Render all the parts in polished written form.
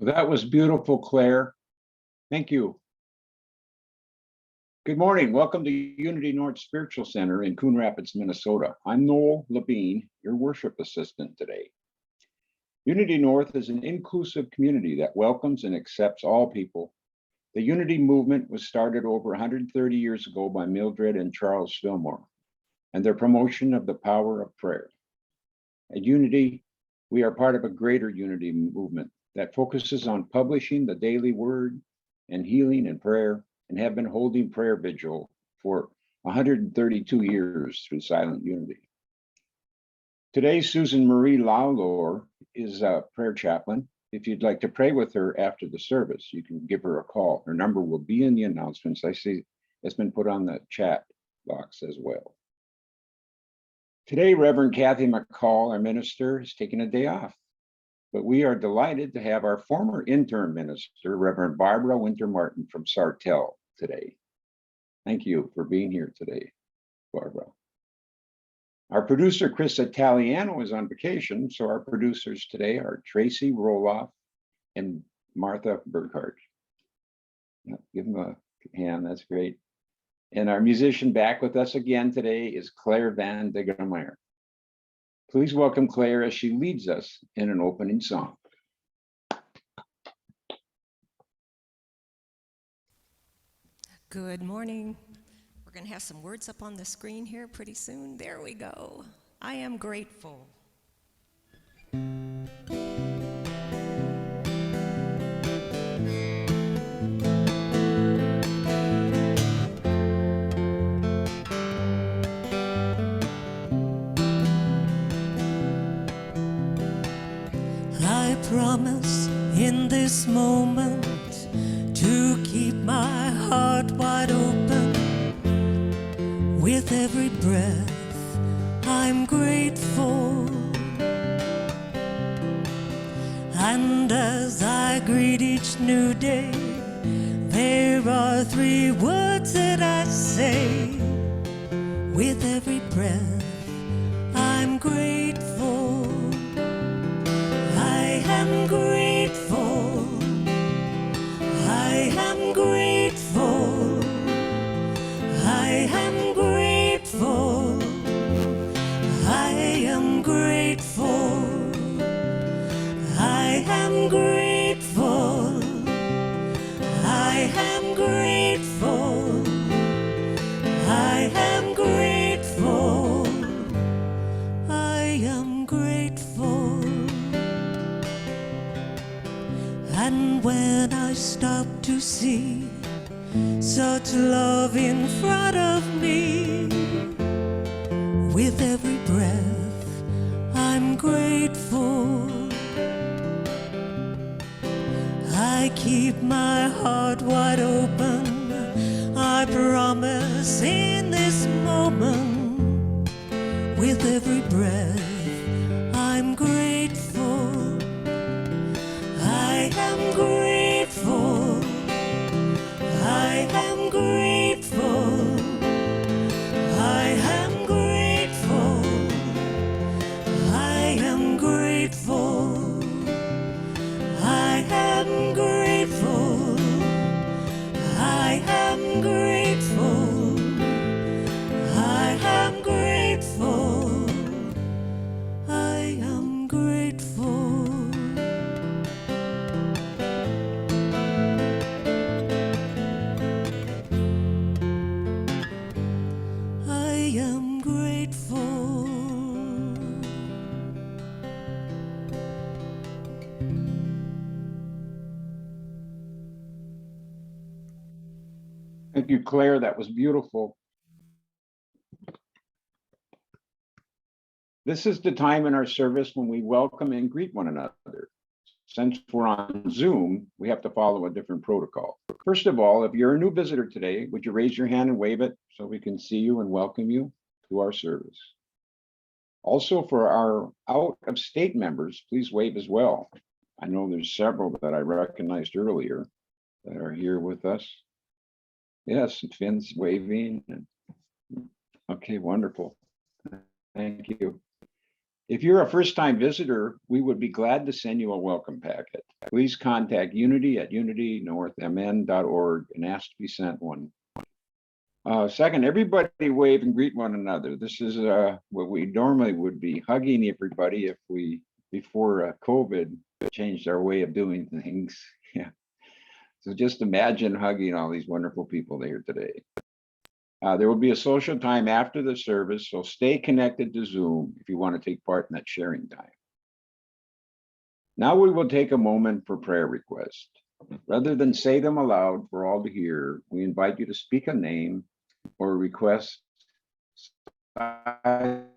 That was beautiful, Claire. Thank you. Good morning. Welcome to Unity North Spiritual Center in Coon Rapids, Minnesota. I'm Noel Levine, your worship assistant today. Unity North is an inclusive community that welcomes and accepts all people. The Unity movement was started over 130 years ago by Mildred and Charles Fillmore, and their promotion of the power of prayer. At Unity, we are part of a greater Unity movement that focuses on publishing the daily word and healing and prayer, and have been holding prayer vigil for 132 years through Silent Unity. Today, Susan Marie Lawlor is a prayer chaplain. If you'd like to pray with her after the service, you can give her a call. Her number will be in the announcements. I see it's been put on the chat box as well. Today, Reverend Kathy McCall, our minister, is taking a day off, but we are delighted to have our former intern minister, Reverend Barbara Winter Martin from Sartell today. Thank you for being here today, Barbara. Our producer, Chris Italiano, is on vacation, so our producers today are Tracy Roloff and Martha Burkhardt. Yeah, give them a hand, that's great. And our musician back with us again today is Claire Van de Grameyer. Please welcome Claire as she leads us in an opening song. Good morning. We're going to have some words up on the screen here pretty soon. There we go. I am grateful. I promise in this moment to keep my heart wide open. With every breath, I'm grateful. And as I greet each new day, there are 3 words that I say. With every breath, I'm grateful. I am grateful. I am grateful. I am grateful. I am grateful. I am grateful. I am grateful. I am grateful. I am grateful. And when I stop to see such love in front of me. With every breath, I'm grateful. I keep my heart wide open. I promise in this moment, with every breath, I'm grateful. I am grateful. I am grateful. I am grateful. I am grateful. I am grateful. I am grateful. I am grateful. I am grateful. I am grateful. Thank you, Claire. That was beautiful. This is the time in our service when we welcome and greet one another. Since we're on Zoom, we have to follow a different protocol. First of all, if you're a new visitor today, would you raise your hand and wave it so we can see you and welcome you to our service? Also, for our out-of-state members, please wave as well. I know there's several that I recognized earlier that are here with us. Yes, Finn's waving. Okay, wonderful. Thank you. If you're a first-time visitor, we would be glad to send you a welcome packet. Please contact unity@unitynorthmn.org and ask to be sent one. Second, everybody wave and greet one another. This is what we normally would be hugging everybody if we, before COVID, changed our way of doing things. Yeah. So just imagine hugging all these wonderful people here today. There will be a social time after the service, so stay connected to Zoom if you want to take part in that sharing time. Now we will take a moment for prayer requests. Rather than say them aloud for all to hear, we invite you to speak a name or request silently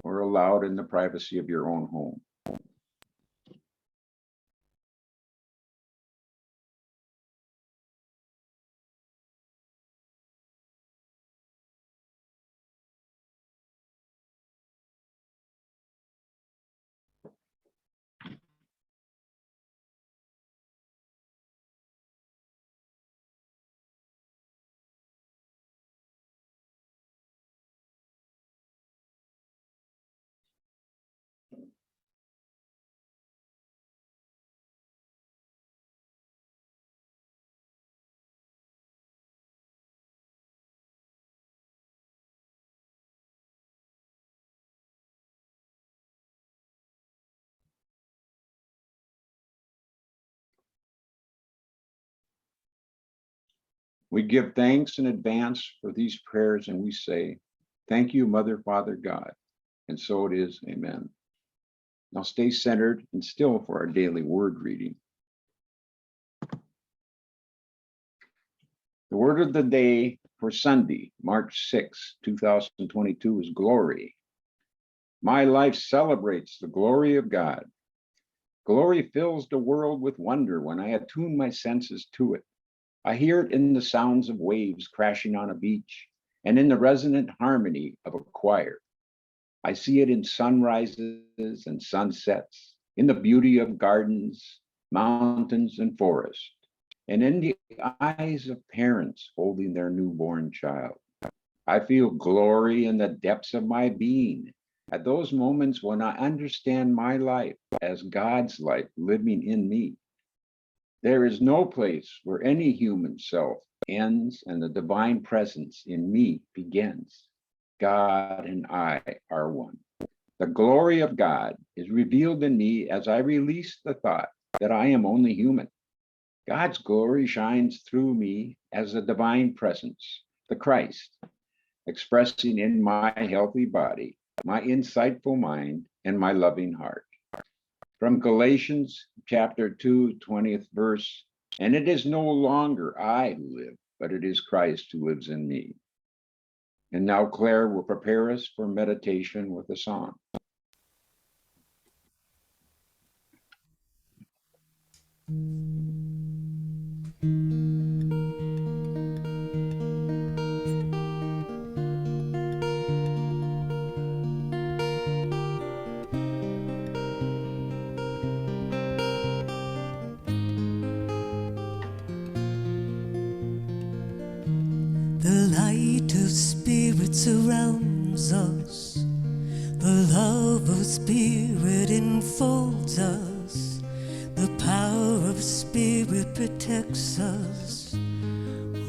or aloud in the privacy of your own home. We give thanks in advance for these prayers and we say, thank you, Mother, Father, God. And so it is, amen. Now stay centered and still for our daily word reading. The word of the day for Sunday, March 6, 2022 is glory. My life celebrates the glory of God. Glory fills the world with wonder when I attune my senses to it. I hear it in the sounds of waves crashing on a beach and in the resonant harmony of a choir. I see it in sunrises and sunsets, in the beauty of gardens, mountains, and forests, and in the eyes of parents holding their newborn child. I feel glory in the depths of my being at those moments when I understand my life as God's life living in me. There is no place where any human self ends and the divine presence in me begins. God and I are one. The glory of God is revealed in me as I release the thought that I am only human. God's glory shines through me as the divine presence, the Christ, expressing in my healthy body, my insightful mind, and my loving heart. From Galatians chapter 2, 20th verse, And it is no longer I who live, but it is Christ who lives in me. And now Claire will prepare us for meditation with a song. The light of Spirit surrounds us. The love of Spirit enfolds us. The power of Spirit protects us.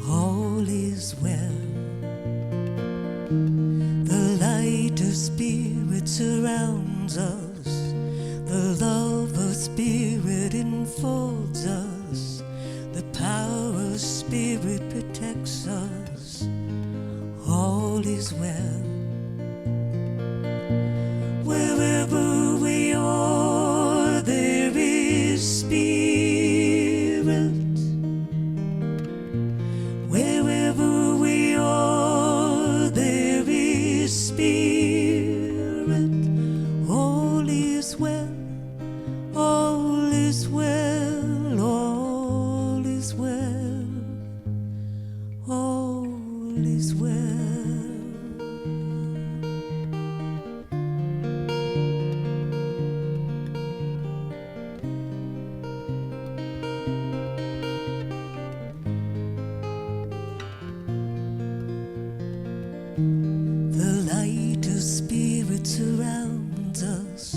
All is well. The light of Spirit surrounds us. The love of Spirit enfolds us. The power of Spirit protects us. All is well. Wherever we are, there is Spirit. Wherever we are, there is Spirit. All is well, all is well, all is well, all is well. The light of Spirit surrounds us.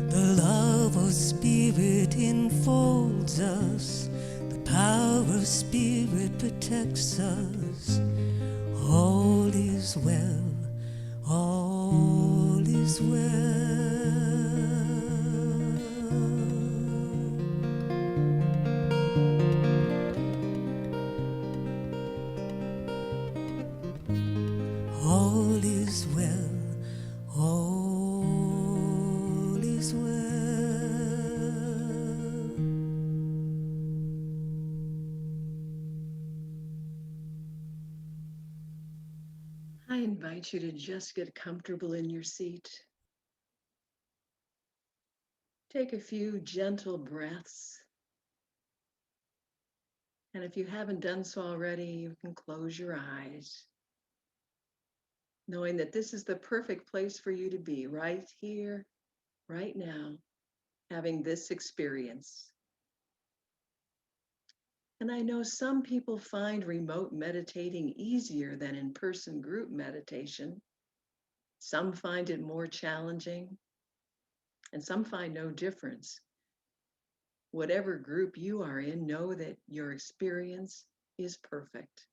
The love of Spirit enfolds us. The power of Spirit protects us. All is well, all is well. All is well, all is well. I invite you to just get comfortable in your seat. Take a few gentle breaths. And if you haven't done so already, you can close your eyes, knowing that this is the perfect place for you to be, right here, right now, having this experience. And I know some people find remote meditating easier than in-person group meditation. Some find it more challenging, and some find no difference. Whatever group you are in, know that your experience is perfect.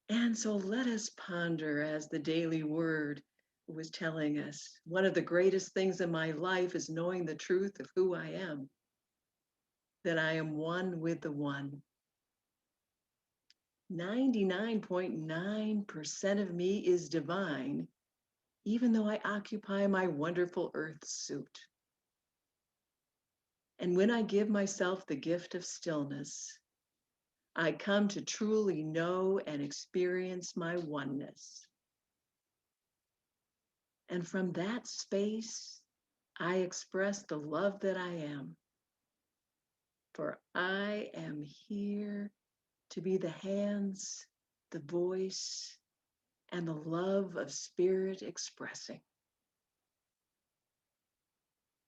And so let us ponder, as the daily word was telling us, one of the greatest things in my life is knowing the truth of who I am, that I am one with the one. 99.9% of me is divine, even though I occupy my wonderful earth suit. And when I give myself the gift of stillness, I come to truly know and experience my oneness. And from that space, I express the love that I am. For I am here to be the hands, the voice, and the love of Spirit expressing.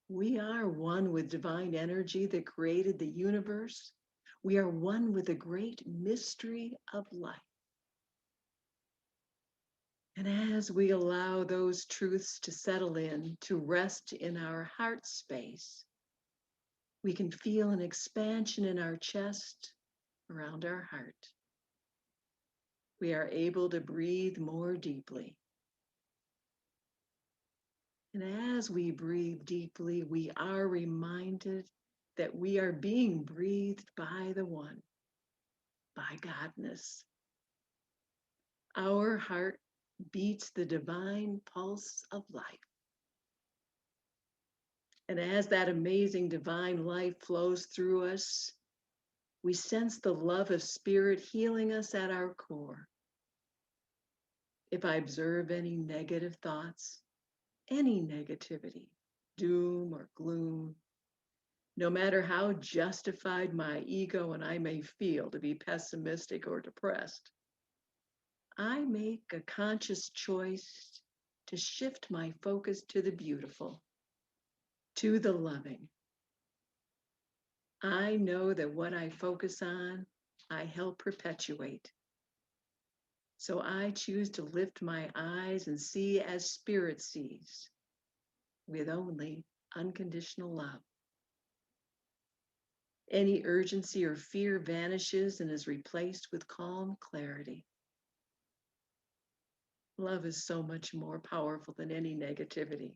We are one with divine energy that created the universe. We are one with the great mystery of life. And as we allow those truths to settle in, to rest in our heart space, we can feel an expansion in our chest around our heart. We are able to breathe more deeply. And as we breathe deeply, we are reminded that we are being breathed by the one, by Godness. Our heart beats the divine pulse of life. And as that amazing divine life flows through us, we sense the love of spirit healing us at our core. If I observe any negative thoughts, any negativity, doom or gloom, no matter how justified my ego and I may feel to be pessimistic or depressed, I make a conscious choice to shift my focus to the beautiful, to the loving. I know that what I focus on, I help perpetuate. So I choose to lift my eyes and see as spirit sees, with only unconditional love. Any urgency or fear vanishes and is replaced with calm clarity. Love is so much more powerful than any negativity.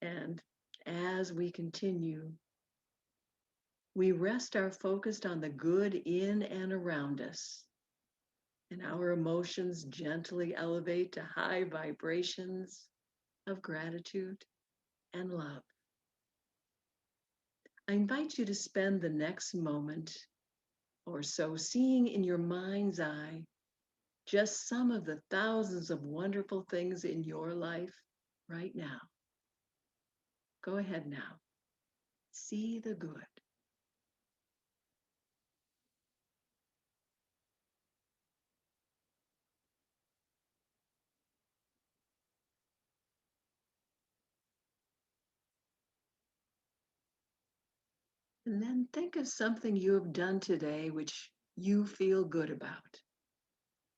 And as we continue, we rest our focus on the good in and around us, and our emotions gently elevate to high vibrations of gratitude and love. I invite you to spend the next moment or so seeing in your mind's eye just some of the thousands of wonderful things in your life right now. Go ahead now. See the good. And then think of something you have done today which you feel good about.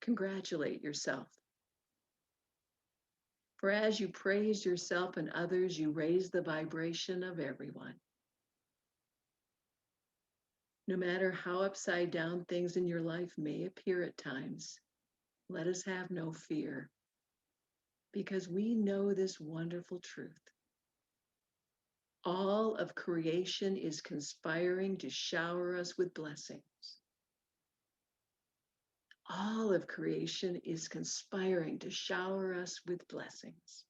Congratulate yourself. For as you praise yourself and others, you raise the vibration of everyone. No matter how upside down things in your life may appear at times, let us have no fear, because we know this wonderful truth. All of creation is conspiring to shower us with blessings. All of creation is conspiring to shower us with blessings.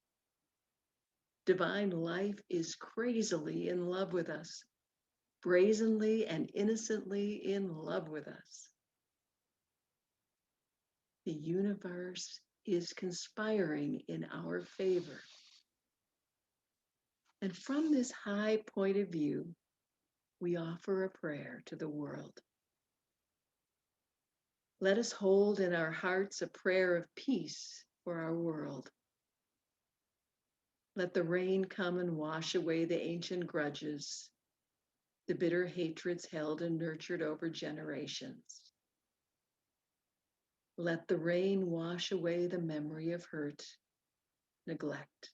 Divine life is crazily in love with us, brazenly and innocently in love with us. The universe is conspiring in our favor. And from this high point of view, we offer a prayer to the world. Let us hold in our hearts a prayer of peace for our world. Let the rain come and wash away the ancient grudges, the bitter hatreds held and nurtured over generations. Let the rain wash away the memory of hurt, neglect.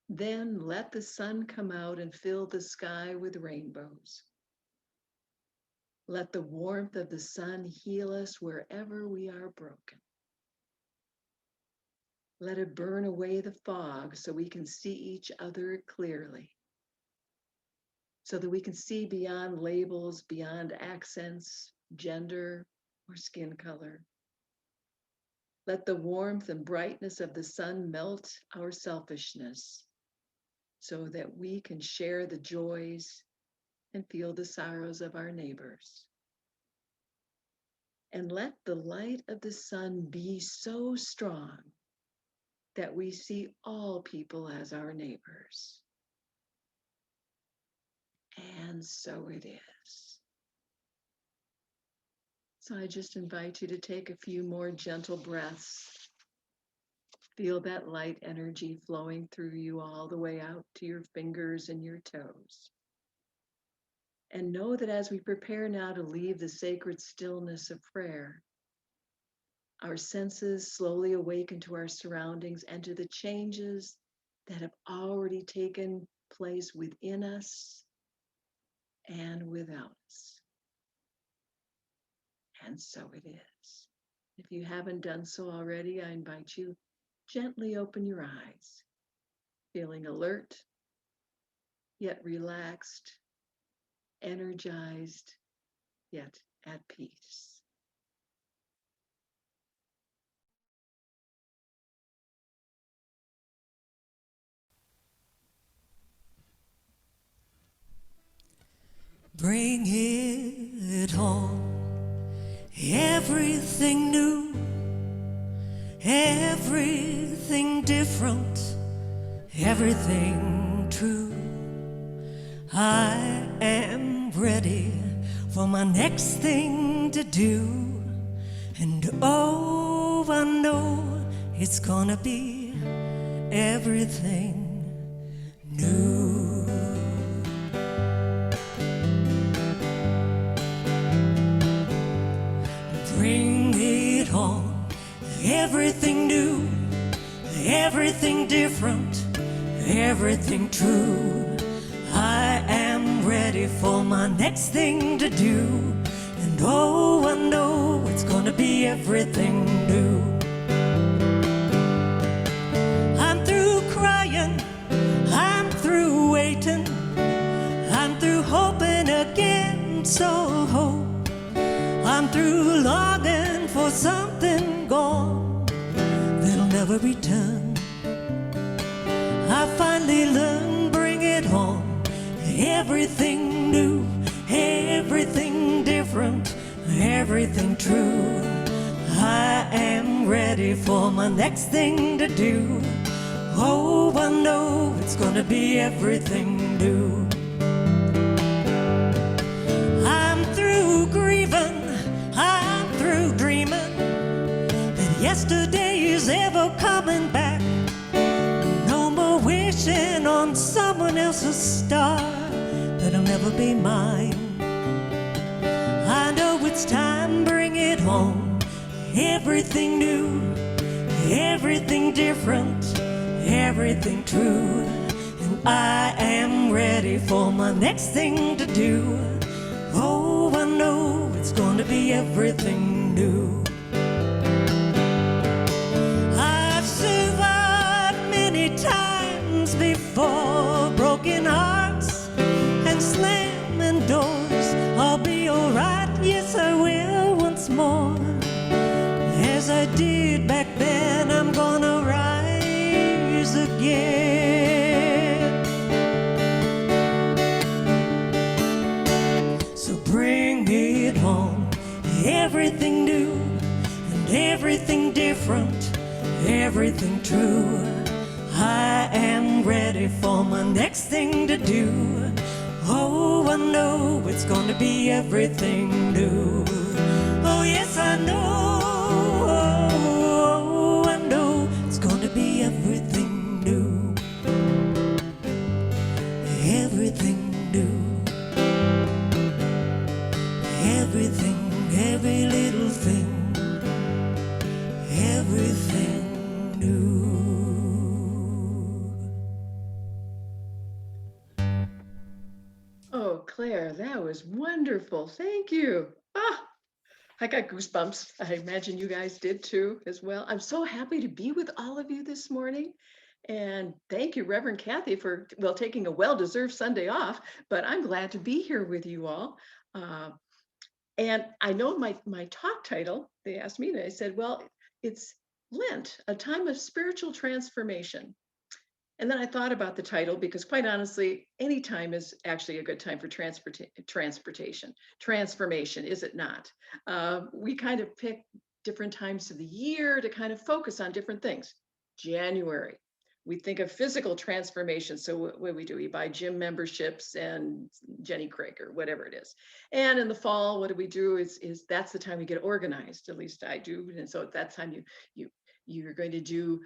Then let the sun come out and fill the sky with rainbows. Let the warmth of the sun heal us wherever we are broken. Let it burn away the fog so we can see each other clearly, so that we can see beyond labels, beyond accents, gender, or skin color. Let the warmth and brightness of the sun melt our selfishness, so that we can share the joys and feel the sorrows of our neighbors. And let the light of the sun be so strong that we see all people as our neighbors. And so it is. So I just invite you to take a few more gentle breaths. Feel that light energy flowing through you all the way out to your fingers and your toes. And know that as we prepare now to leave the sacred stillness of prayer, our senses slowly awaken to our surroundings and to the changes that have already taken place within us and without us. And so it is. If you haven't done so already, I invite you gently open your eyes, feeling alert, yet relaxed, energized, yet at peace. Bring it on. Everything new, everything different, everything true. I am ready for my next thing to do. And oh, I know it's gonna be everything new. Bring it on. Everything new, everything different, everything true. I am ready for my next thing to do. And oh, I know it's gonna be everything new. I'm through crying, I'm through waiting, I'm through hoping against so hope. I'm through longing for something gone that'll never return. I finally learned, bring it on. Everything new, everything different, everything true. I am ready for my next thing to do. Oh, I know it's gonna be everything new. I'm through grieving, I'm through dreaming that yesterday is ever coming back. No more wishing on someone else's star that'll never be mine. I know it's time, bring it on. Everything new, everything different, everything true. And I am ready for my next thing to do. Oh, I know it's going to be everything new. I've survived many times before, broken hearts and slamming doors. I'll be alright, yes I will once more. As I did back then, I'm gonna rise again. So bring it on. Everything new and everything different, everything true. I am ready for my next thing to do. Oh, I know it's gonna be everything new. Oh, yes, I know. Oh, I know it's gonna be everything new. Everything new. Everything, every little thing. Everything new. Oh, Claire, that was wonderful. Thank you. Ah, I got goosebumps. I imagine you guys did too, as well. I'm so happy to be with all of you this morning. And thank you, Reverend Kathy, for, well, taking a well-deserved Sunday off, but I'm glad to be here with you all. And I know my talk title, they asked me, and I said, well, it's Lent, a time of spiritual transformation. And then I thought about the title because, quite honestly, any time is actually a good time for transformation, is it not? We kind of pick different times of the year to kind of focus on different things. January, we think of physical transformation. So what we do, we buy gym memberships and Jenny Craig or whatever it is. And in the fall, what we do is that's the time we get organized. At least I do. And so at that time, you're going to do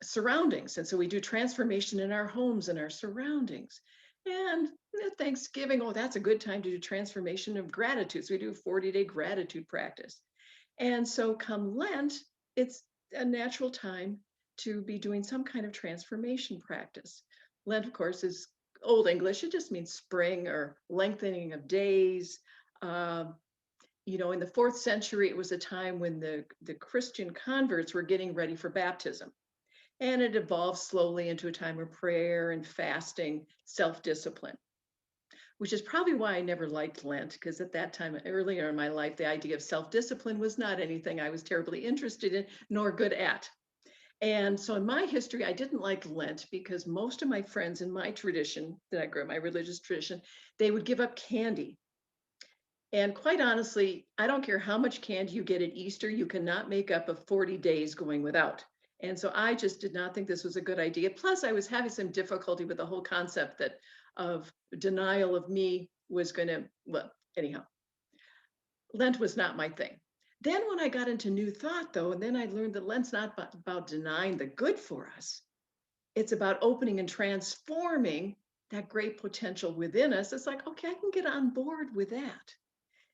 surroundings. And so we do transformation in our homes and our surroundings. And Thanksgiving, oh, that's a good time to do transformation of gratitude. So we do a 40-day gratitude practice. And so come Lent, it's a natural time to be doing some kind of transformation practice. Lent, of course, is Old English. It just means spring or lengthening of days. You know, in the 4th century, it was a time when the Christian converts were getting ready for baptism. And it evolved slowly into a time of prayer and fasting, self-discipline, which is probably why I never liked Lent, because at that time, earlier in my life, the idea of self-discipline was not anything I was terribly interested in, nor good at. And so in my history, I didn't like Lent because most of my friends in my tradition that I grew up, my religious tradition, they would give up candy. And quite honestly, I don't care how much candy you get at Easter, you cannot make up of 40 days going without. And so I just did not think this was a good idea. Plus, I was having some difficulty with the whole concept that of denial of me was going to, well, anyhow, Lent was not my thing. Then when I got into New Thought, though, and then I learned that Lent's not about denying the good for us. It's about opening and transforming that great potential within us. It's like, okay, I can get on board with that.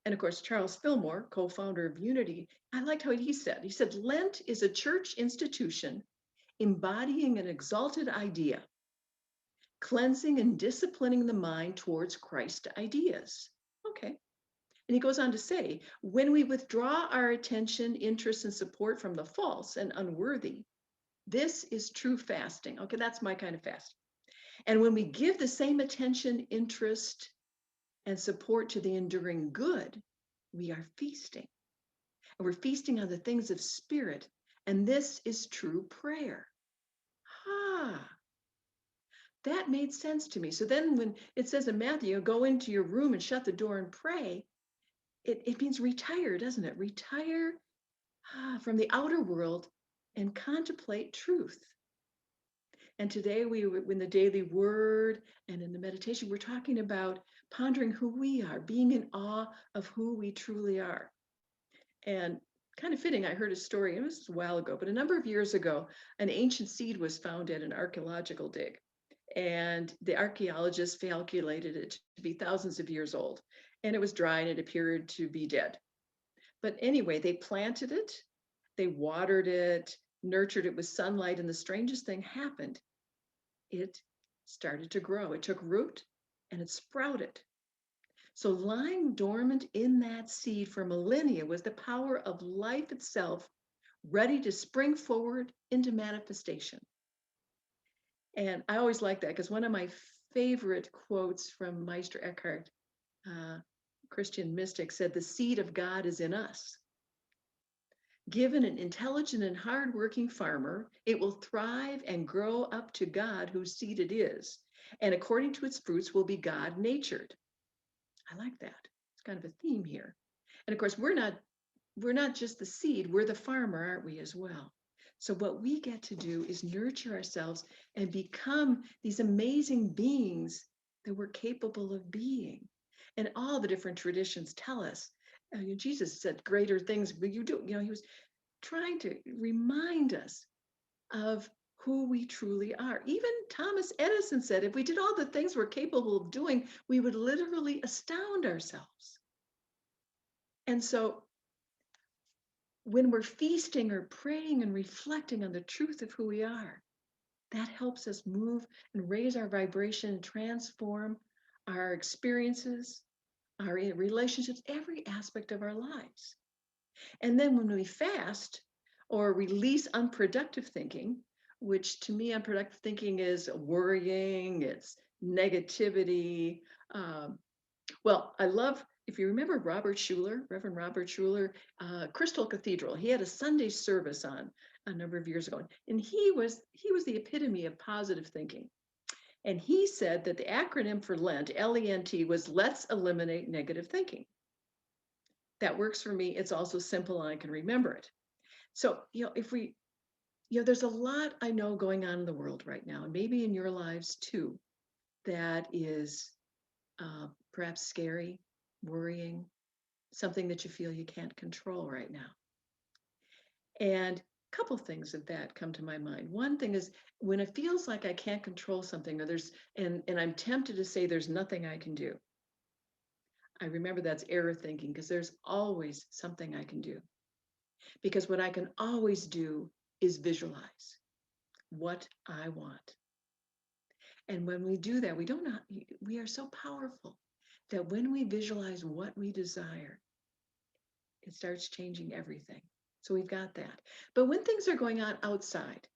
And of course, Charles Fillmore, co-founder of Unity, I liked how he said, Lent is a church institution embodying an exalted idea, cleansing and disciplining the mind towards Christ ideas. Okay. And he goes on to say, when we withdraw our attention, interest, and support from the false and unworthy, this is true fasting. Okay, that's my kind of fast. And when we give the same attention, interest, and support to the enduring good, we are feasting. And we're feasting on the things of spirit. And this is true prayer. That made sense to me. So then when it says in Matthew, go into your room and shut the door and pray, it means retire, doesn't it? Retire from the outer world and contemplate truth. And today in the daily word and in the meditation, we're talking about pondering who we are, being in awe of who we truly are. And kind of fitting, I heard a story, it was a while ago, but a number of years ago, an ancient seed was found at an archaeological dig. And the archaeologists calculated it to be thousands of years old. And it was dry and it appeared to be dead. But anyway, they planted it, they watered it, nurtured it with sunlight, and the strangest thing happened. It started to grow. It took root and it sprouted. So lying dormant in that seed for millennia was the power of life itself, ready to spring forward into manifestation. And I always like that because one of my favorite quotes from Meister Eckhart, Christian mystic, said, the seed of God is in us. Given an intelligent and hardworking farmer, it will thrive and grow up to God whose seed it is. And according to its fruits will be God-natured. I like that. It's kind of a theme here. And of course, we're not just the seed, we're the farmer, aren't we, as well? So what we get to do is nurture ourselves and become these amazing beings that we're capable of being. And all the different traditions tell us, Jesus said greater things will you do. He was trying to remind us of who we truly are. Even Thomas Edison said, if we did all the things we're capable of doing, we would literally astound ourselves. And so when we're feasting or praying and reflecting on the truth of who we are, that helps us move and raise our vibration and transform our experiences, our relationships, every aspect of our lives. And then when we fast or release unproductive thinking, which to me, unproductive thinking is worrying, it's negativity. Well, I love, if you remember Robert Schuller, Reverend Robert Schuller, Crystal Cathedral, he had a Sunday service on a number of years ago, and he was the epitome of positive thinking. And he said that the acronym for Lent, L-E-N-T, was let's eliminate negative thinking. That works for me. It's also simple and I can remember it. So, if we, there's a lot I know going on in the world right now, and maybe in your lives too, that is perhaps scary, worrying, something that you feel you can't control right now. And a couple things of that come to my mind. One thing is when it feels like I can't control something, or and I'm tempted to say there's nothing I can do. I remember that's error thinking, because there's always something I can do. Because what I can always do is visualize what I want. And when we do that, we are so powerful that when we visualize what we desire, it starts changing everything. So we've got that. But when things are going on outside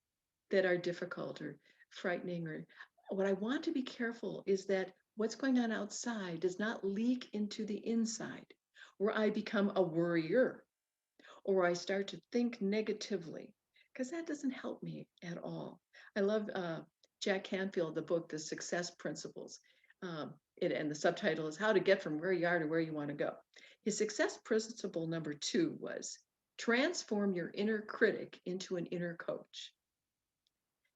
that are difficult or frightening, or what I want to be careful is that what's going on outside does not leak into the inside, where I become a worrier, or I start to think negatively. because that doesn't help me at all. I love Jack Canfield, the book, The Success Principles. And the subtitle is How to Get from Where You Are to Where You Want to Go. His success principle number 2 was transform your inner critic into an inner coach.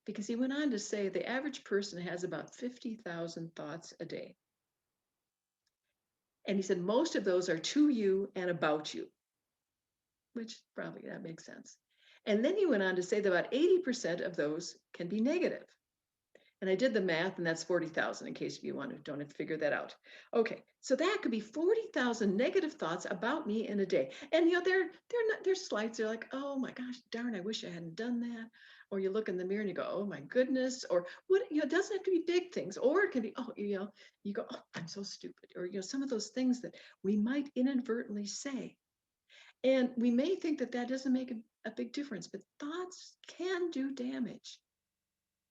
Because he went on to say the average person has about 50,000 thoughts a day. And he said most of those are to you and about you, which probably that makes sense. And then he went on to say that about 80% of those can be negative. And I did the math, and that's 40,000 in case you don't have to figure that out. Okay, so that could be 40,000 negative thoughts about me in a day. And they're slights. They're like, oh my gosh, darn, I wish I hadn't done that. Or you look in the mirror and you go, oh my goodness. Or what, it doesn't have to be big things. Or it can be, you go, oh, I'm so stupid. Or some of those things that we might inadvertently say. And we may think that doesn't make a big difference, but thoughts can do damage.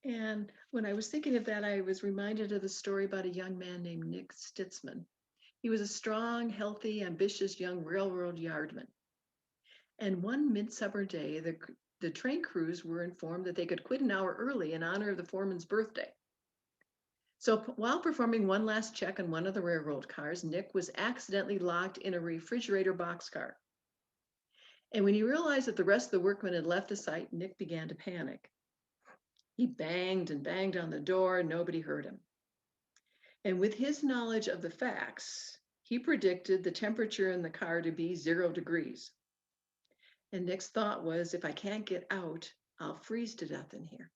And when I was thinking of that, I was reminded of the story about a young man named Nick Stitzman. He was a strong, healthy, ambitious young railroad yardman. And one midsummer day, the train crews were informed that they could quit an hour early in honor of the foreman's birthday. So while performing one last check on one of the railroad cars, Nick was accidentally locked in a refrigerator boxcar. And when he realized that the rest of the workmen had left the site, Nick began to panic. He banged and banged on the door, nobody heard him. And with his knowledge of the facts, he predicted the temperature in the car to be 0 degrees. And Nick's thought was, if I can't get out, I'll freeze to death in here.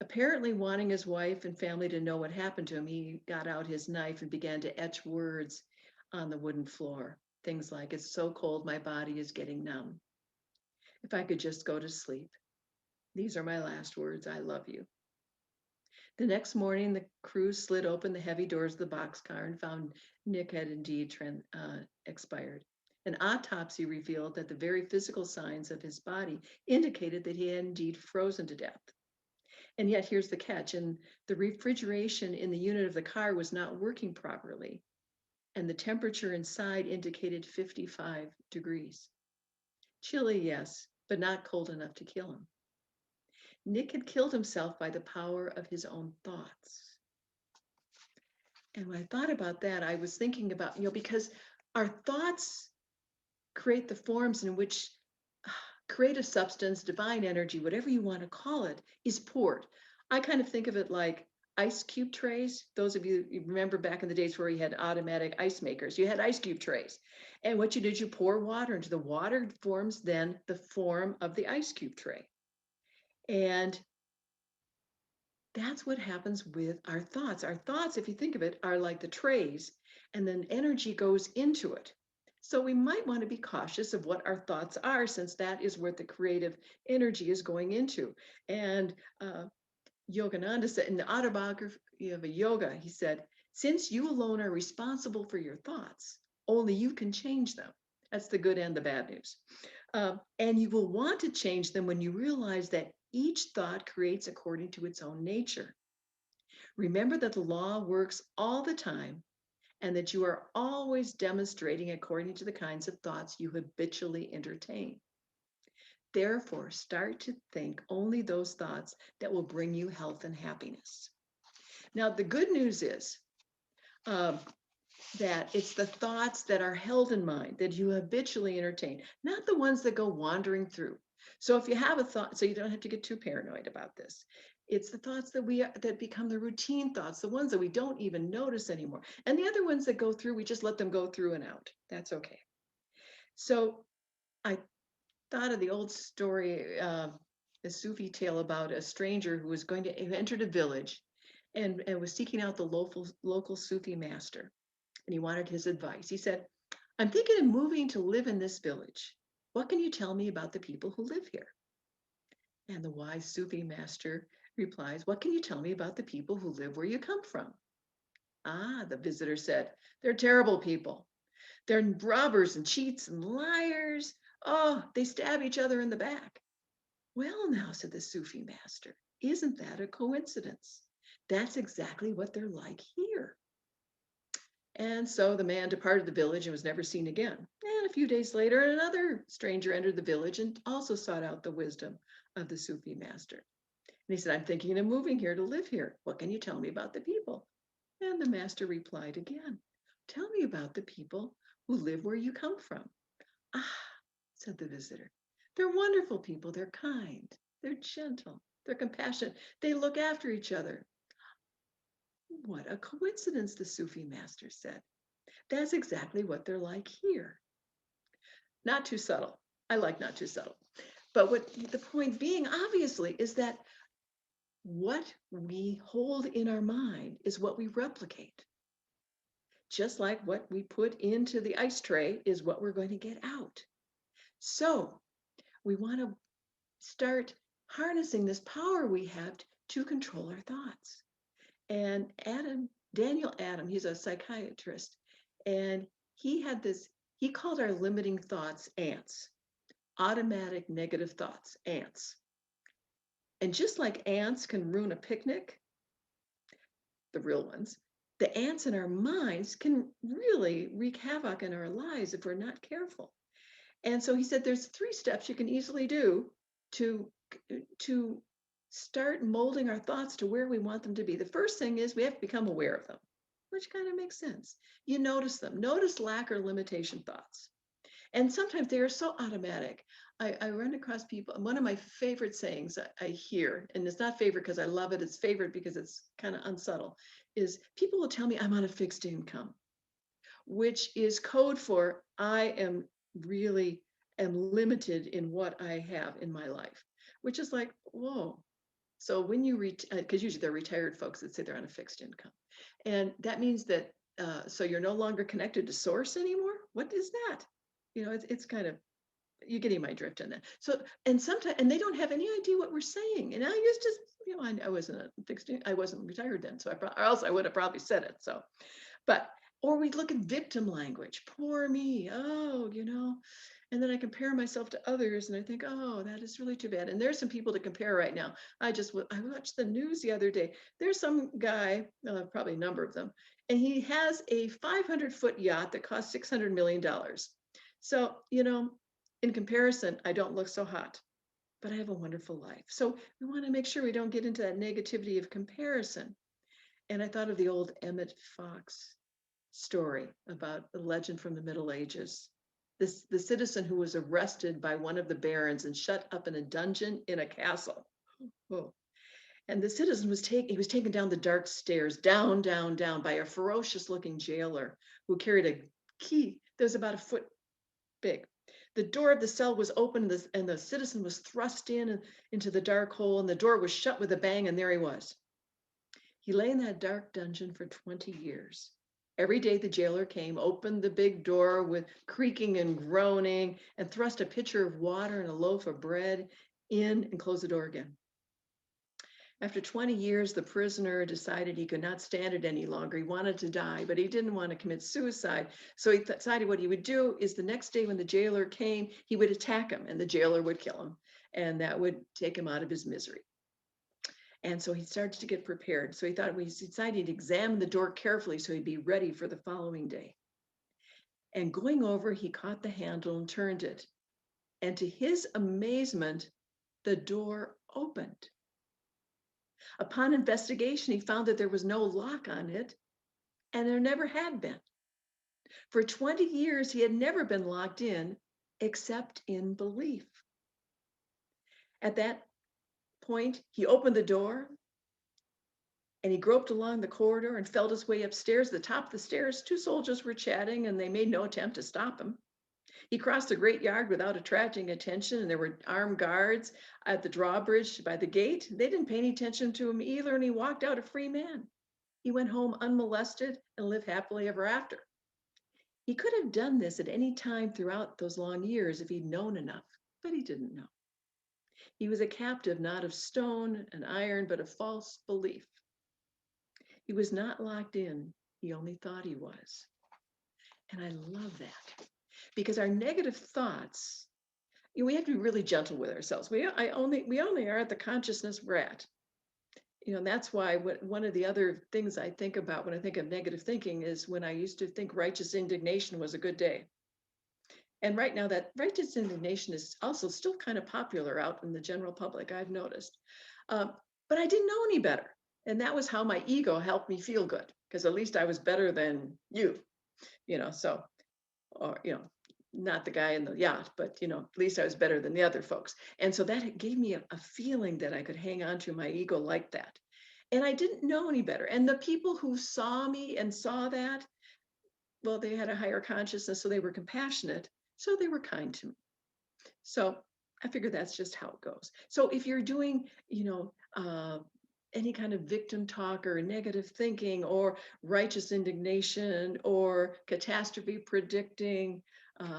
Apparently wanting his wife and family to know what happened to him, he got out his knife and began to etch words on the wooden floor. Things like, it's so cold, my body is getting numb. If I could just go to sleep. These are my last words, I love you. The next morning, the crew slid open the heavy doors of the boxcar and found Nick had indeed expired. An autopsy revealed that the very physical signs of his body indicated that he had indeed frozen to death. And yet here's the catch, and the refrigeration in the unit of the car was not working properly, and the temperature inside indicated 55 degrees. Chilly, yes, but not cold enough to kill him. Nick had killed himself by the power of his own thoughts. And when I thought about that, I was thinking about, because our thoughts create the forms in which creative substance, divine energy, whatever you want to call it, is poured. I kind of think of it like ice cube trays. Those of you remember back in the days where you had automatic ice makers, you had ice cube trays. And what you did, you pour water into the water forms then the form of the ice cube tray. And that's what happens with our thoughts. Our thoughts, if you think of it, are like the trays, and then energy goes into it. So we might want to be cautious of what our thoughts are, since that is where the creative energy is going into. And Yogananda said in the autobiography of a yoga, he said, since you alone are responsible for your thoughts, only you can change them. That's the good and the bad news. And you will want to change them when you realize that each thought creates according to its own nature. Remember that the law works all the time, and that you are always demonstrating according to the kinds of thoughts you habitually entertain. Therefore, start to think only those thoughts that will bring you health and happiness. Now, the good news is that it's the thoughts that are held in mind that you habitually entertain, not the ones that go wandering through. So if you have a thought, so you don't have to get too paranoid about this. It's the thoughts that become the routine thoughts, the ones that we don't even notice anymore. And the other ones that go through, we just let them go through and out. That's okay. So I thought of the old story, the Sufi tale about a stranger who was going to enter a village and was seeking out the local Sufi master. And he wanted his advice. He said, I'm thinking of moving to live in this village. What can you tell me about the people who live here? And the wise Sufi master replies, what can you tell me about the people who live where you come from? Ah, the visitor said, they're terrible people. They're robbers and cheats and liars. Oh, they stab each other in the back. Well, now, said the Sufi master, isn't that a coincidence? That's exactly what they're like here. And so the man departed the village and was never seen again. And a few days later, another stranger entered the village and also sought out the wisdom of the Sufi master. And he said, I'm thinking of moving here to live here. What can you tell me about the people? And the master replied again, tell me about the people who live where you come from. Ah, said the visitor, they're wonderful people. They're kind, they're gentle, they're compassionate. They look after each other. What a coincidence, the Sufi master said. That's exactly what they're like here. Not too subtle. I like not too subtle. But what the point being, obviously, is that what we hold in our mind is what we replicate. Just like what we put into the ice tray is what we're going to get out. So we want to start harnessing this power we have to control our thoughts. And Daniel Adam, he's a psychiatrist, and he called our limiting thoughts ants, automatic negative thoughts, ants. And just like ants can ruin a picnic, the real ones, the ants in our minds can really wreak havoc in our lives if we're not careful. And so he said there's 3 steps you can easily do to start molding our thoughts to where we want them to be. The first thing is we have to become aware of them, which kind of makes sense. You notice them, notice lack or limitation thoughts. And sometimes they are so automatic. I run across people, and one of my favorite sayings I hear, and it's not favorite because I love it, it's favorite because it's kind of unsubtle, is people will tell me I'm on a fixed income, which is code for I am limited in what I have in my life, which is like, whoa. So when you because usually they're retired folks that say they're on a fixed income, and that means that so you're no longer connected to source anymore. What is that? You know, it's kind of, you're getting my drift on that. So and sometimes and they don't have any idea what we're saying. And I used to, you know, I wasn't a fixed, I wasn't retired then, so or else I would have probably said it. So, but or we look at victim language, poor me, oh, you know, and then I compare myself to others and I think, oh, that is really too bad. And there's some people to compare right now. I watched the news the other day. There's some guy, probably a number of them, and he has a 500-foot yacht that costs $600 million. So, you know, in comparison, I don't look so hot, but I have a wonderful life. So we want to make sure we don't get into that negativity of comparison. And I thought of the old Emmett Fox story about the legend from the Middle Ages. The citizen who was arrested by one of the barons and shut up in a dungeon in a castle. Oh. And the citizen was taken down the dark stairs, down, down, down by a ferocious looking jailer who carried a key that was about a foot big. The door of the cell was open and the citizen was thrust into the dark hole, and the door was shut with a bang, and there he was. He lay in that dark dungeon for 20 years. Every day the jailer came, opened the big door with creaking and groaning, and thrust a pitcher of water and a loaf of bread in and closed the door again. After 20 years, the prisoner decided he could not stand it any longer. He wanted to die, but he didn't want to commit suicide. So he decided what he would do is the next day when the jailer came, he would attack him and the jailer would kill him. And that would take him out of his misery. And so he started to get prepared. So he decided to examine the door carefully so he'd be ready for the following day. And going over, he caught the handle and turned it. And to his amazement, the door opened. Upon investigation, he found that there was no lock on it, and there never had been. For 20 years, he had never been locked in except in belief. At that point, he opened the door and he groped along the corridor and felt his way upstairs. At the top of the stairs, 2 soldiers were chatting and they made no attempt to stop him. He crossed the great yard without attracting attention, and there were armed guards at the drawbridge by the gate. They didn't pay any attention to him either, and he walked out a free man. He went home unmolested and lived happily ever after. He could have done this at any time throughout those long years if he'd known enough, but he didn't know. He was a captive not of stone and iron, but of false belief. He was not locked in. He only thought he was. And I love that. Because our negative thoughts, we have to be really gentle with ourselves. We only are at the consciousness we're at. And that's why one of the other things I think about when I think of negative thinking is when I used to think righteous indignation was a good day. And right now, that righteous indignation is also still kind of popular out in the general public, I've noticed. Um, but I didn't know any better. And that was how my ego helped me feel good, because at least I was better than so, or, not the guy in the yacht, but, at least I was better than the other folks. And so that gave me a feeling that I could hang on to my ego like that. And I didn't know any better. And the people who saw me and saw that, well, they had a higher consciousness, so they were compassionate. So they were kind to me. So I figure that's just how it goes. So if you're doing, any kind of victim talk or negative thinking or righteous indignation or catastrophe predicting,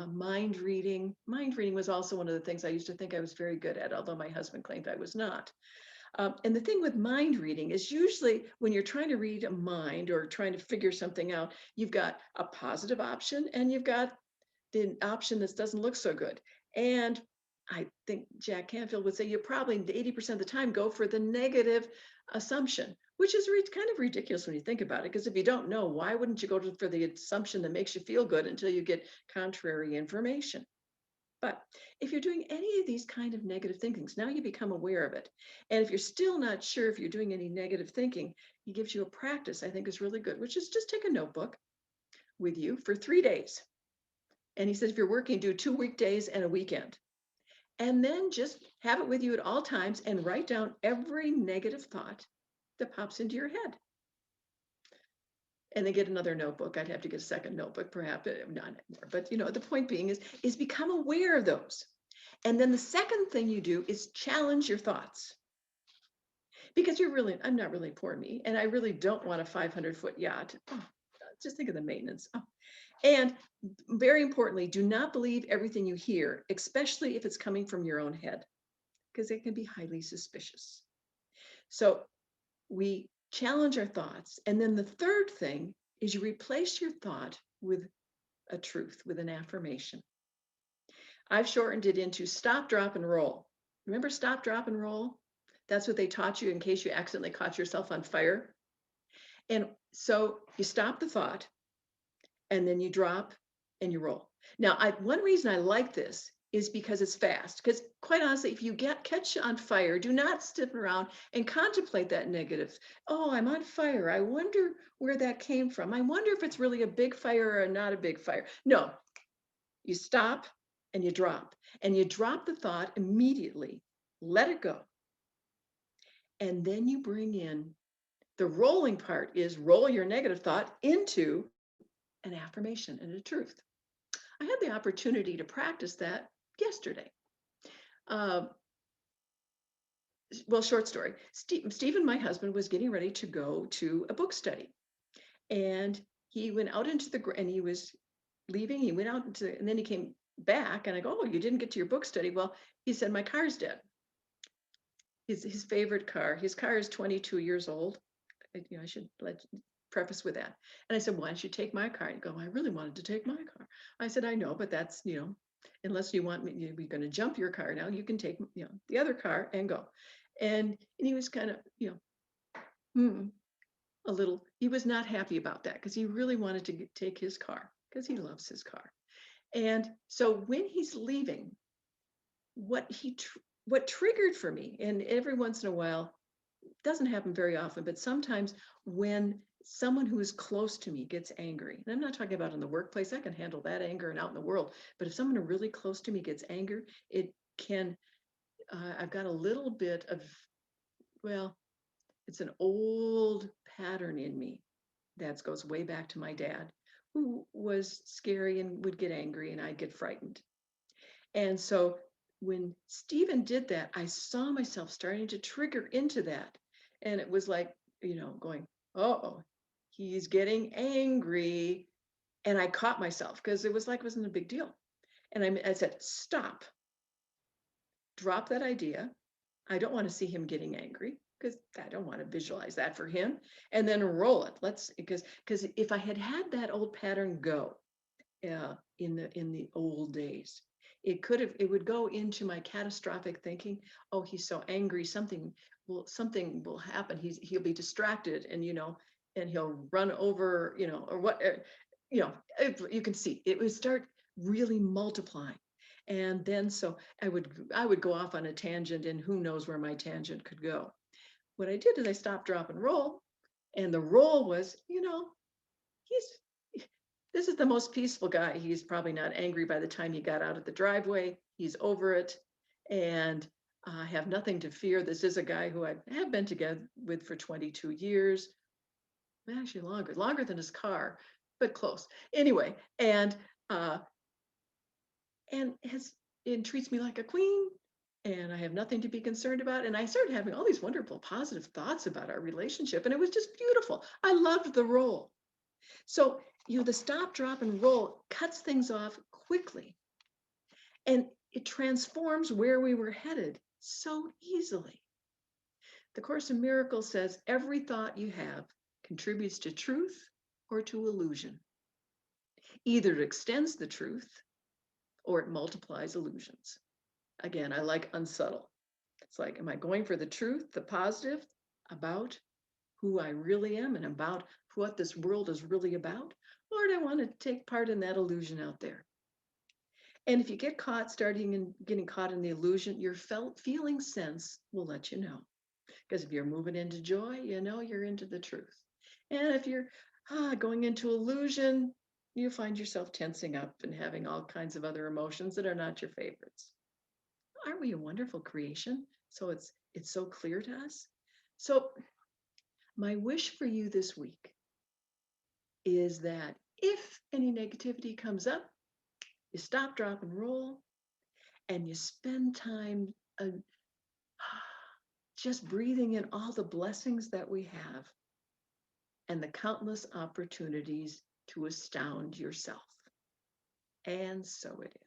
mind reading. Mind reading was also one of the things I used to think I was very good at, although my husband claimed I was not. And the thing with mind reading is usually when you're trying to read a mind or trying to figure something out, you've got a positive option and you've got the option that doesn't look so good. And I think Jack Canfield would say you probably 80% of the time go for the negative assumption, which is kind of ridiculous when you think about it. Because if you don't know, why wouldn't you go for the assumption that makes you feel good until you get contrary information? But if you're doing any of these kind of negative thinkings, now you become aware of it. And if you're still not sure if you're doing any negative thinking, he gives you a practice I think is really good, which is just take a notebook with you for 3 days. And he says, if you're working, do 2 weekdays and a weekend. And then just have it with you at all times and write down every negative thought that pops into your head. And then get another notebook. I'd have to get a second notebook, perhaps, not anymore. But the point being is become aware of those. And then the second thing you do is challenge your thoughts. Because I'm not really poor me, and I really don't want a 500-foot yacht. Oh, just think of the maintenance. Oh. And very importantly, do not believe everything you hear, especially if it's coming from your own head, because it can be highly suspicious. So we challenge our thoughts. And then the third thing is you replace your thought with a truth, with an affirmation. I've shortened it into stop, drop, and roll. Remember stop, drop, and roll? That's what they taught you in case you accidentally caught yourself on fire. And so you stop the thought, and then you drop and you roll. Now, one reason I like this is because it's fast. Because quite honestly, if you catch on fire, do not sit around and contemplate that negative. Oh, I'm on fire. I wonder where that came from. I wonder if it's really a big fire or not a big fire. No, you stop and you drop. And you drop the thought immediately. Let it go. And then you bring in the rolling part is roll your negative thought into an affirmation and a truth. I had the opportunity to practice that yesterday. Well, short story. Stephen, my husband, was getting ready to go to a book study. And he went out and he was leaving. He went out and then he came back and I go, oh, you didn't get to your book study. Well, he said, my car's dead. His favorite car. His car is 22 years old. I should preface with that. And I said, why don't you take my car? And go, I really wanted to take my car. I said, I know, but that's, unless you want me, we're going to jump your car now, you can take, the other car and go. And he was kind of, a little, he was not happy about that because he really wanted to take his car because he loves his car. And so when he's leaving, what triggered for me, and every once in a while, doesn't happen very often, but sometimes when someone who is close to me gets angry, and I'm not talking about in the workplace, I can handle that anger and out in the world, but if someone really close to me gets anger, it can, I've got a little bit of, well, it's an old pattern in me that goes way back to my dad, who was scary and would get angry and I'd get frightened. And so when Stephen did that, I saw myself starting to trigger into that. And it was like, going, oh, he's getting angry. And I caught myself because it wasn't a big deal. And I said, stop, drop that idea. I don't want to see him getting angry because I don't want to visualize that for him. And then roll it. Because if I had that old pattern go in the old days, it would go into my catastrophic thinking. Oh, he's so angry. Something something will happen. He'll be distracted, and and he'll run over, or what, you can see it would start really multiplying. And then so I would go off on a tangent, and who knows where my tangent could go. What I did is I stopped, drop, and roll. And the roll was, this is the most peaceful guy. He's probably not angry by the time he got out of the driveway. He's over it. And I have nothing to fear. This is a guy who I have been together with for 22 years. Actually longer than his car, but close. Anyway, and treats me like a queen, and I have nothing to be concerned about. And I started having all these wonderful, positive thoughts about our relationship, and it was just beautiful. I loved the roll. So, the stop, drop, and roll cuts things off quickly, and it transforms where we were headed so easily. The Course in Miracles says every thought you have contributes to truth or to illusion. Either it extends the truth or it multiplies illusions. Again, I like unsubtle. It's like, am I going for the truth, the positive about who I really am and about what this world is really about? Or do I want to take part in that illusion out there? And if you get caught getting caught in the illusion, your feeling sense will let you know. Because if you're moving into joy, you're into the truth. And if you're going into illusion, you find yourself tensing up and having all kinds of other emotions that are not your favorites. Aren't we a wonderful creation? So it's so clear to us. So my wish for you this week is that if any negativity comes up, you stop, drop, and roll, and you spend time just breathing in all the blessings that we have and the countless opportunities to astound yourself. And so it is.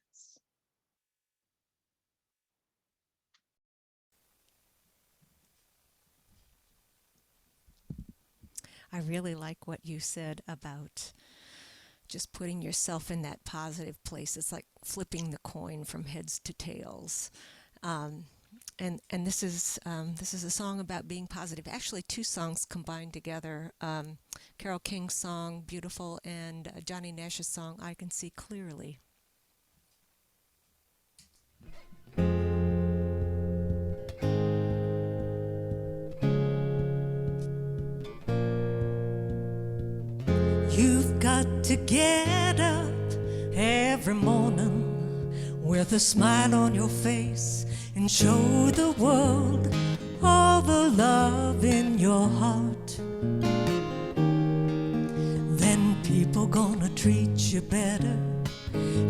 I really like what you said about just putting yourself in that positive place. It's like flipping the coin from heads to tails. And this is a song about being positive. Actually, two songs combined together. Carole King's song, Beautiful, and Johnny Nash's song, I Can See Clearly. You've got to get up every morning with a smile on your face and show the world all the love in your heart. Then people gonna treat you better.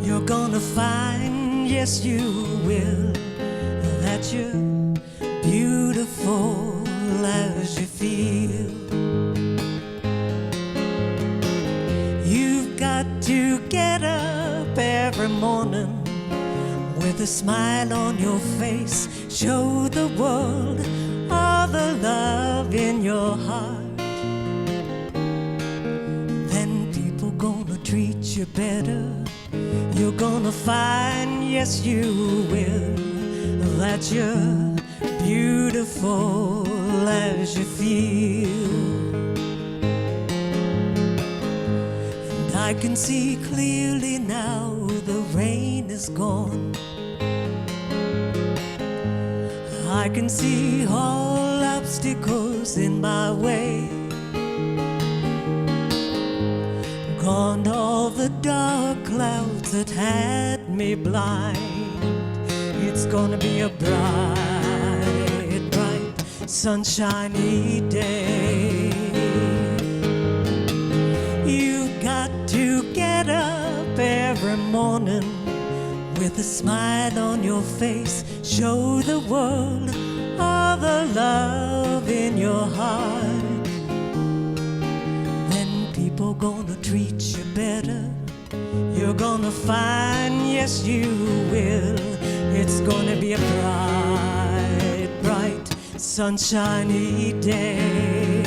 You're gonna find, yes you will, that you're beautiful as you feel. You've got to get up every morning with a smile on your face, show the world all the love in your heart. Then people gonna treat you better. You're gonna find, yes you will, that you're beautiful as you feel. And I can see clearly now the rain is gone. I can see all obstacles in my way. Gone all the dark clouds that had me blind. It's gonna be a bright, bright, sunshiny day. You've got to get up every morning with a smile on your face, show the world all the love in your heart. Then people gonna treat you better. You're gonna find, yes you will, it's gonna be a bright, bright, sunshiny day.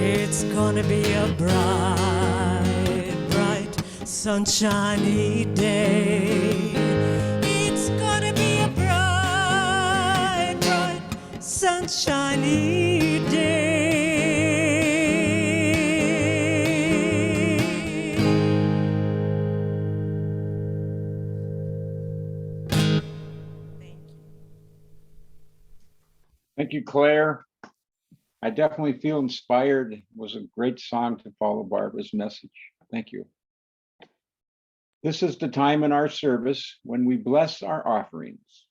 It's gonna be a bright, bright, sunshiny day. It's gonna be a bright, bright, sunshiny Thank you, Claire. I definitely feel inspired. It was a great song to follow Barbara's message. Thank you. This is the time in our service when we bless our offerings.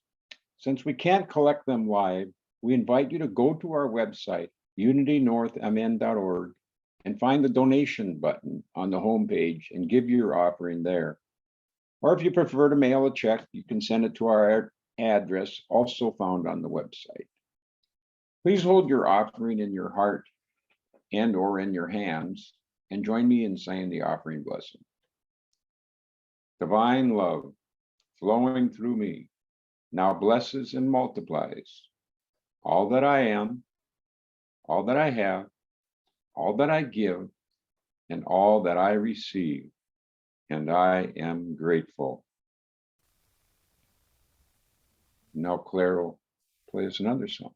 Since we can't collect them live, we invite you to go to our website, unitynorthmn.org, and find the donation button on the homepage and give your offering there. Or if you prefer to mail a check, you can send it to our address, also found on the website. Please hold your offering in your heart and or in your hands and join me in saying the offering blessing. Divine love flowing through me now blesses and multiplies all that I am, all that I have, all that I give, and all that I receive. And I am grateful. Now Claire will play us another song.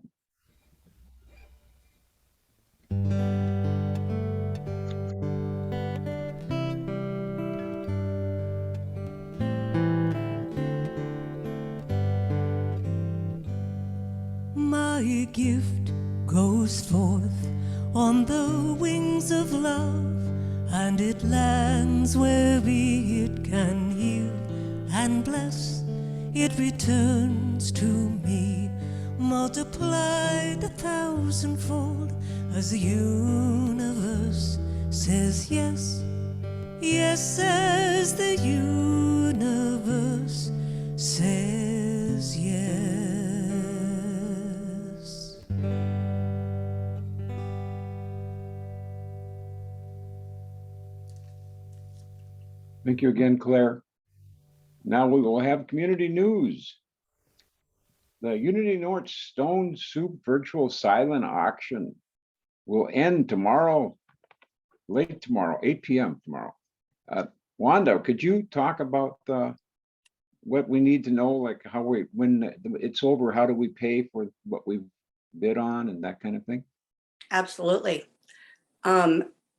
My gift goes forth on the wings of love, and it lands where it can heal and bless. It returns to me, multiplied 1,000-fold, as the universe says yes. Yes, as the universe says yes. Thank you again, Claire. Now we will have community news. The Unity North Stone Soup virtual silent auction will end tomorrow, late tomorrow, 8 p.m. tomorrow. Wanda, could you talk about what we need to know, like how when it's over, how do we pay for what we bid on and that kind of thing? Absolutely.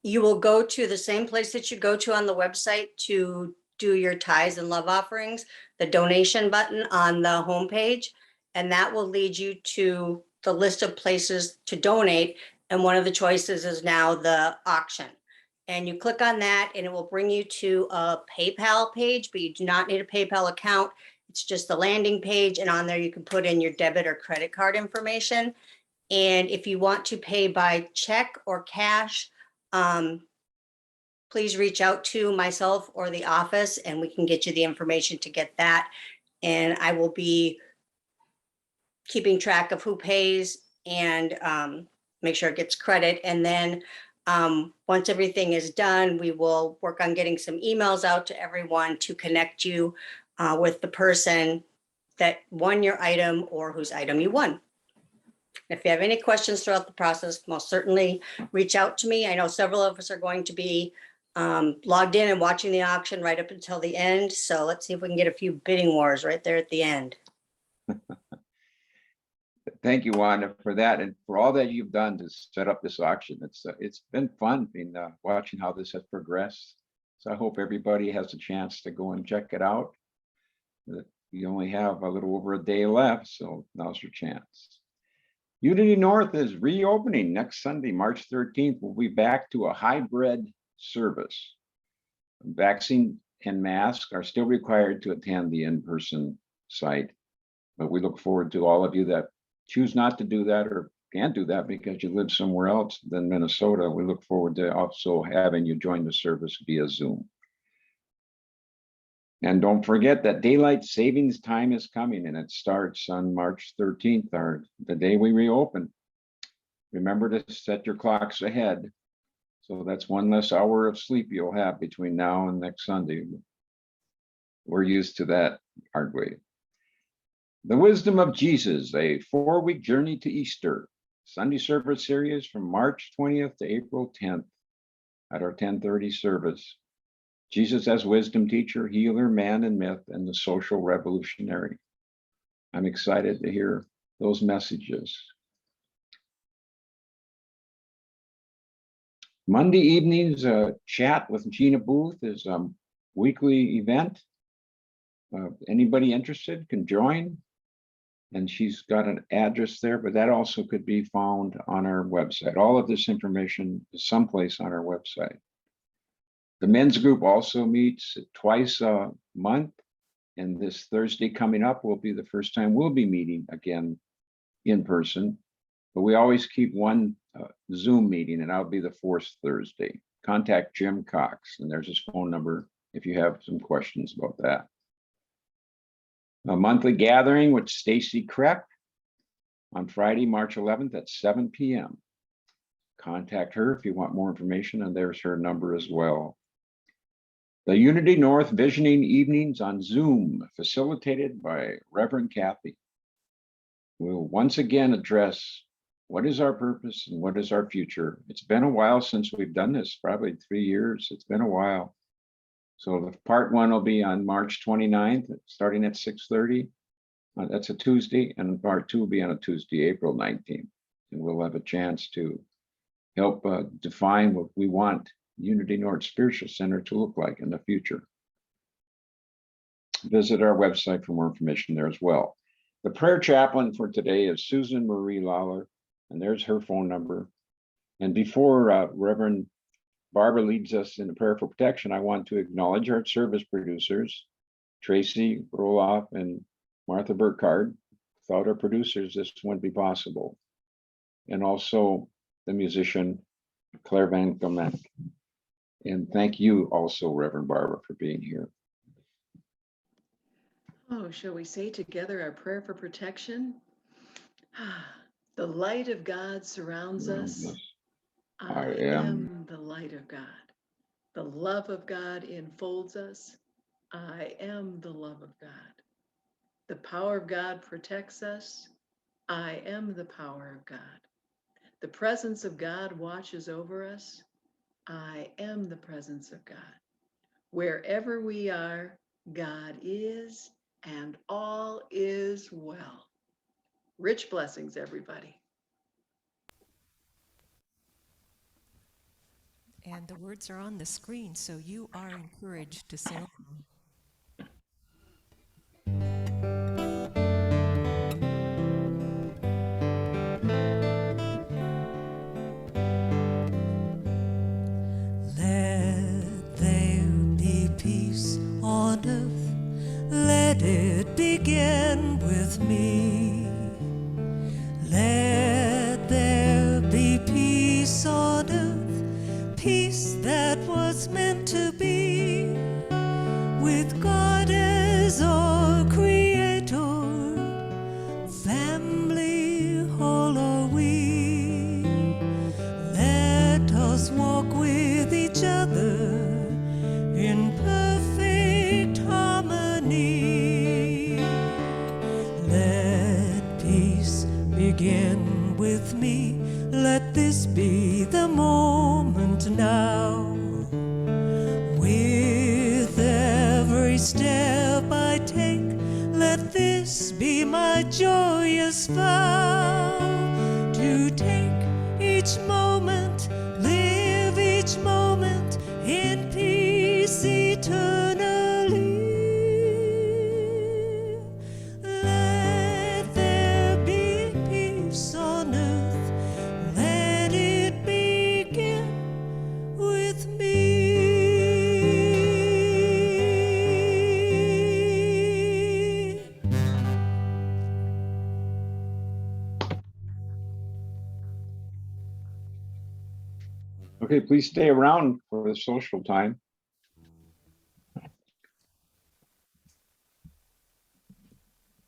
You will go to the same place that you go to on the website to do your tithes and love offerings, the donation button on the homepage, and that will lead you to the list of places to donate. And one of the choices is now the auction. And you click on that and it will bring you to a PayPal page, but you do not need a PayPal account. It's just the landing page, and on there you can put in your debit or credit card information. And if you want to pay by check or cash, please reach out to myself or the office and we can get you the information to get that. And I will be keeping track of who pays and make sure it gets credit. And then once everything is done, we will work on getting some emails out to everyone to connect you with the person that won your item or whose item you won. If you have any questions throughout the process, most certainly reach out to me. I know several of us are going to be logged in and watching the auction right up until the end. So let's see if we can get a few bidding wars right there at the end. Thank you, Wanda, for that and for all that you've done to set up this auction. It's been fun being watching how this has progressed. So I hope everybody has a chance to go and check it out. You only have a little over a day left, so now's your chance. Unity North is reopening next Sunday, March 13th. We'll be back to a hybrid service. Vaccine and mask are still required to attend the in-person site, but we look forward to all of you that choose not to do that or can't do that because you live somewhere else than Minnesota. We look forward to also having you join the service via Zoom. And don't forget that daylight savings time is coming, and it starts on March 13th, the day we reopen. Remember to set your clocks ahead. So that's one less hour of sleep you'll have between now and next Sunday. We're used to that hard way. The Wisdom of Jesus, a 4-week journey to Easter. Sunday service series from March 20th to April 10th at our 10:30 service. Jesus as wisdom teacher, healer, man and myth, and the social revolutionary. I'm excited to hear those messages. Monday evenings, chat with Gina Booth is a weekly event. Anybody interested can join. And she's got an address there, but that also could be found on our website. All of this information is someplace on our website. The men's group also meets twice a month. And this Thursday coming up will be the first time we'll be meeting again in person. But we always keep one Zoom meeting, and that'll be the fourth Thursday. Contact Jim Cox, and there's his phone number if you have some questions about that. A monthly gathering with Stacy Krepp on Friday, March 11th at 7 p.m. Contact her if you want more information, and there's her number as well. The Unity North Visioning Evenings on Zoom, facilitated by Reverend Kathy. We'll once again address what is our purpose and what is our future. It's been a while since we've done this, probably 3 years. It's been a while. So the part one will be on March 29th, starting at 6:30. That's a Tuesday, and part two will be on a Tuesday, April 19th. And we'll have a chance to help define what we want Unity North Spiritual Center to look like in the future. Visit our website for more information there as well. The prayer chaplain for today is Susan Marie Lawler, and there's her phone number. And before Reverend Barbara leads us in a prayer for protection, I want to acknowledge our service producers, Tracy Roloff and Martha Burkhardt. Without our producers, this wouldn't be possible. And also the musician, Claire Van Gomek. And thank you also, Reverend Barbara, for being here. Oh, shall we say together our prayer for protection? The light of God surrounds us. I am the light of God. The love of God enfolds us. I am the love of God. The power of God protects us. I am the power of God. The presence of God watches over us. I am the presence of God. Wherever we are, God is, and all is well. Rich blessings, everybody. And the words are on the screen, so you are encouraged to sing along. Let there be peace on earth. Let it begin with me. Let there be peace on earth, peace that was meant to be, with God as our creator, family whole are we. Let us walk with each other in perfect harmony. Let peace begin with me. Let this be the moment now. With every step I take, let this be my joyous vow. To take each moment, live each moment in peace eternally. Let there be peace on earth. Let it begin with me. Okay, please stay around for the social time.